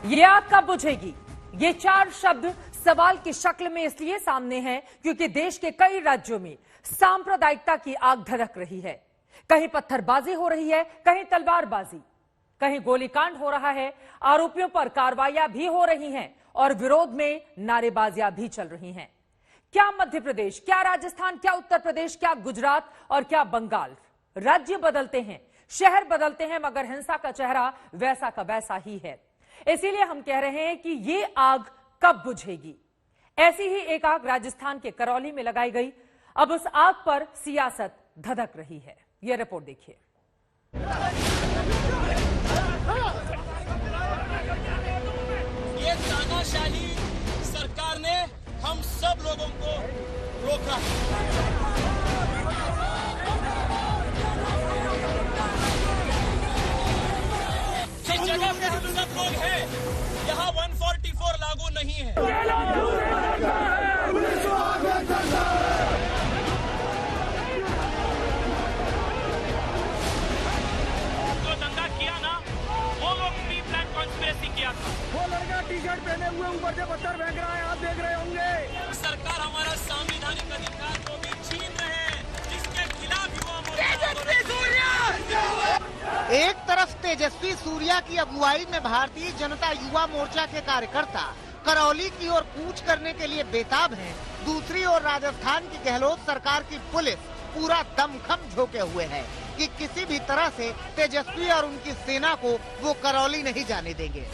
ये आग कब बुझेगी? ये चार शब्द सवाल की शक्ल में इसलिए सामने हैं क्योंकि देश के कई राज्यों में सांप्रदायिकता की आग धधक रही है। कहीं पत्थरबाजी हो रही है, कहीं तलवारबाजी, कहीं गोलीकांड हो रहा है, आरोपियों पर कार्रवाइयां भी हो रही हैं और विरोध में नारेबाजियां भी चल रही हैं। क्या मध्य प्रदेश, क्या राजस्थान, क्या उत्तर प्रदेश, क्या गुजरात और क्या बंगाल? राज्य बदलते हैं, शहर बदलते हैं, मगर हिंसा का चेहरा वैसा का वैसा ही है। इसीलिए हम कह रहे हैं कि ये आग कब बुझेगी। ऐसी ही एक आग राजस्थान के करौली में लगाई गई। अब उस आग पर सियासत धधक रही है। यह रिपोर्ट देखिए। ये तानाशाही सरकार ने हम सब लोगों को रोका है। जिस जगह पे हम सब लोग हैं, यहाँ 144 लागू नहीं है। जो दंगा किया ना, वो लोग प्री प्लान कॉन्स्पिरेसी किया था। वो लड़का टी शर्ट पहने हुए ऊपर से पत्थर फेंक रहा है, आप देख रहे होंगे। सरकार हमारा संवैधानिक अधिकार को भी छीन रहे हैं, जिसके खिलाफ युवा एक तरफ तेजस्वी सूर्या की अगुवाई में भारतीय जनता युवा मोर्चा के कार्यकर्ता करौली की ओर कूच करने के लिए बेताब हैं, दूसरी ओर राजस्थान की गहलोत सरकार की पुलिस पूरा दमखम झोंके हुए है कि किसी भी तरह से तेजस्वी और उनकी सेना को वो करौली नहीं जाने देंगे।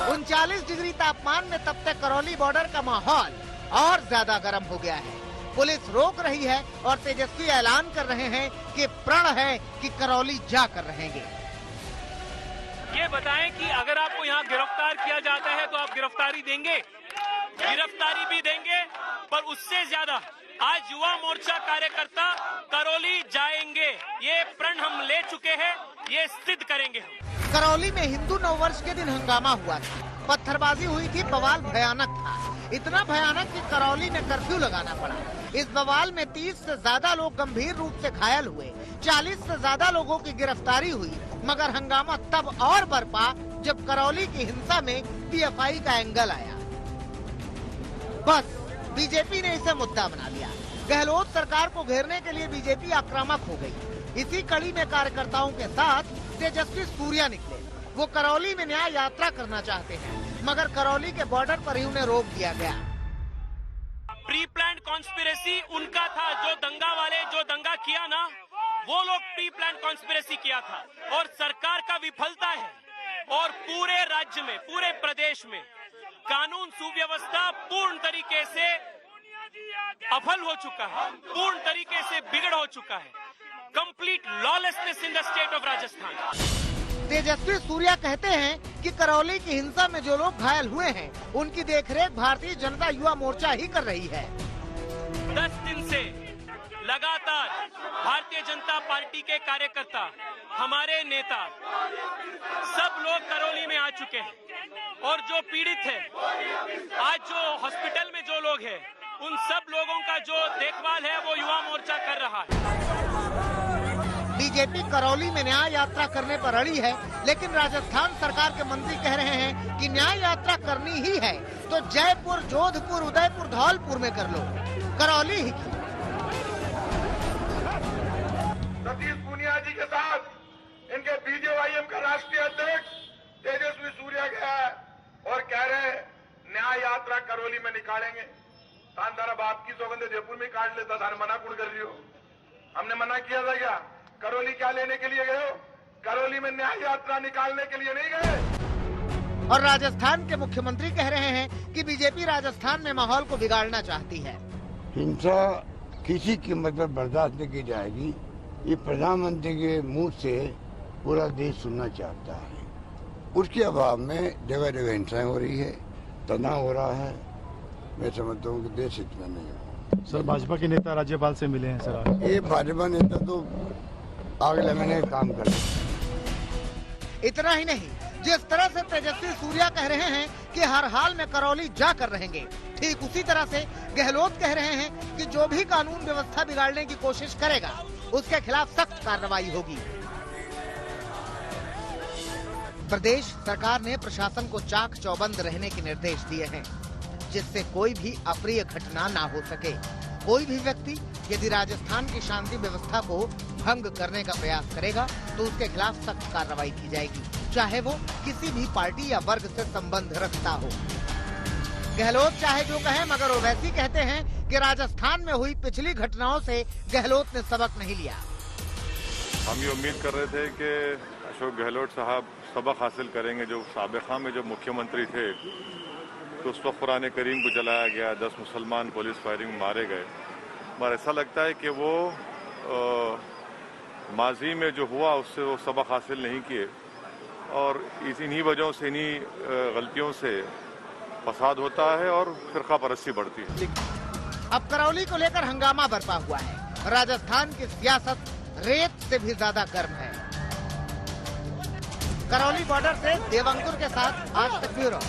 39 डिग्री तापमान में तब तक करौली बॉर्डर का माहौल और ज्यादा गर्म हो गया है। पुलिस रोक रही है और तेजस्वी ऐलान कर रहे हैं कि प्रण है कि करौली जाकर रहेंगे। ये बताएं कि अगर आपको यहाँ गिरफ्तार किया जाता है तो आप गिरफ्तारी देंगे? गिरफ्तारी भी देंगे, पर उससे ज्यादा आज युवा मोर्चा कार्यकर्ता करौली जाएंगे। ये प्रण हम ले चुके हैं, ये सिद्ध करेंगे। करौली में हिंदू नववर्ष के दिन हंगामा हुआ था, पत्थरबाजी हुई थी, बवाल भयानक था, इतना भयानक कि करौली में कर्फ्यू लगाना पड़ा। इस बवाल में 30 से ज्यादा लोग गंभीर रूप से घायल हुए, 40 से ज्यादा लोगों की गिरफ्तारी हुई। मगर हंगामा तब और बरपा जब करौली की हिंसा में पीएफआई का एंगल आया। बस बीजेपी ने इसे मुद्दा बना लिया। गहलोत सरकार को घेरने के लिए बीजेपी आक्रामक हो गई। इसी कड़ी में कार्यकर्ताओं के साथ तेजस्वी सूर्या निकले। वो करौली में न्याय यात्रा करना चाहते हैं, मगर करौली के बॉर्डर पर ही उन्हें रोक दिया गया। प्री प्लान कॉन्स्पिरेसी उनका था, जो दंगा वाले जो दंगा किया ना, वो लोग प्री प्लान कॉन्स्पिरेसी किया था और सरकार का विफलता है। और पूरे राज्य में, पूरे प्रदेश में कानून सुव्यवस्था पूर्ण तरीके से अफल हो चुका है, पूर्ण तरीके से बिगड़ हो चुका है। Complete lawlessness in the state of Rajasthan. Tejasvi Surya कहते हैं कि करौली की हिंसा में जो लोग घायल हुए हैं, उनकी देखरेख भारतीय जनता युवा मोर्चा ही कर रही है। 10 दिन से लगातार भारतीय जनता पार्टी के कार्यकर्ता, हमारे नेता, सब लोग करौली में आ चुके हैं और जो पीड़ित है, आज जो हॉस्पिटल में जो लोग हैं, उन सब लोगों का जो देखभाल है वो युवा मोर्चा कर रहा है। बीजेपी करौली में न्याय यात्रा करने पर अड़ी है, लेकिन राजस्थान सरकार के मंत्री कह रहे हैं कि न्याय यात्रा करनी ही है तो जयपुर, जोधपुर, उदयपुर, धौलपुर में कर लो, करौली ही क्यों? सतीश पूनिया जी के साथ इनके बीजेवाईएम का राष्ट्रीय अध्यक्ष तेजस्वी सूर्या गया है और कह रहे हैं न्याय यात्रा करौली में निकालेंगे। तानदार अब आपकी सौगंध जयपुर में काट लेता था, मना कुड़ कर रही हो। हमने मना किया था क्या? करौली क्या लेने के लिए गए हो? करौली में न्याय यात्रा निकालने के लिए नहीं गए। और राजस्थान के मुख्यमंत्री कह रहे हैं कि बीजेपी राजस्थान में माहौल को बिगाड़ना चाहती है। हिंसा किसी कीमत पर बर्दाश्त नहीं की जाएगी, ये प्रधानमंत्री के मुंह से पूरा देश सुनना चाहता है। उसके अभाव में जगह जगह हिंसाएं हो रही है, तनाव हो रहा है। मैं समझता हूँ कि देश हित में नहीं हो। सर, भाजपा के नेता राज्यपाल से मिले हैं सर? ये भाजपा नेता तो अगले महीने काम कर। इतना ही नहीं, जिस तरह से तेजस्वी सूर्या कह रहे हैं कि हर हाल में करौली जाकर रहेंगे, ठीक उसी तरह से गहलोत कह रहे हैं कि जो भी कानून व्यवस्था बिगाड़ने की कोशिश करेगा उसके खिलाफ सख्त कार्रवाई होगी। प्रदेश सरकार ने प्रशासन को चाक चौबंद रहने के निर्देश दिए हैं, जिससे कोई भी अप्रिय घटना ना हो सके। कोई भी व्यक्ति यदि राजस्थान की शांति व्यवस्था को भंग करने का प्रयास करेगा तो उसके खिलाफ सख्त कार्रवाई की जाएगी, चाहे वो किसी भी पार्टी या वर्ग से संबंध रखता हो। गहलोत चाहे जो कहे, मगर वो वैसे कहते हैं कि राजस्थान में हुई पिछली घटनाओं से गहलोत ने सबक नहीं लिया। हम ये उम्मीद कर रहे थे कि अशोक गहलोत साहब सबक हासिल करेंगे। जो साबिक़ा में जो मुख्यमंत्री थे तो उस वक्त कुरान करीम को जलाया गया, 10 मुसलमान पुलिस फायरिंग में मारे गए। मगर ऐसा लगता है कि वो माजी में जो हुआ उससे वो सबक हासिल नहीं किए और इन्हीं वजहों से, इन्हीं गलतियों से फसाद होता है और फिरका परस्ती बढ़ती है। अब करौली को लेकर हंगामा बरपा हुआ है। राजस्थान की सियासत रेत से भी ज्यादा गर्म है। करौली बॉर्डर से देवंकुर के साथ आज तक ब्यूरो।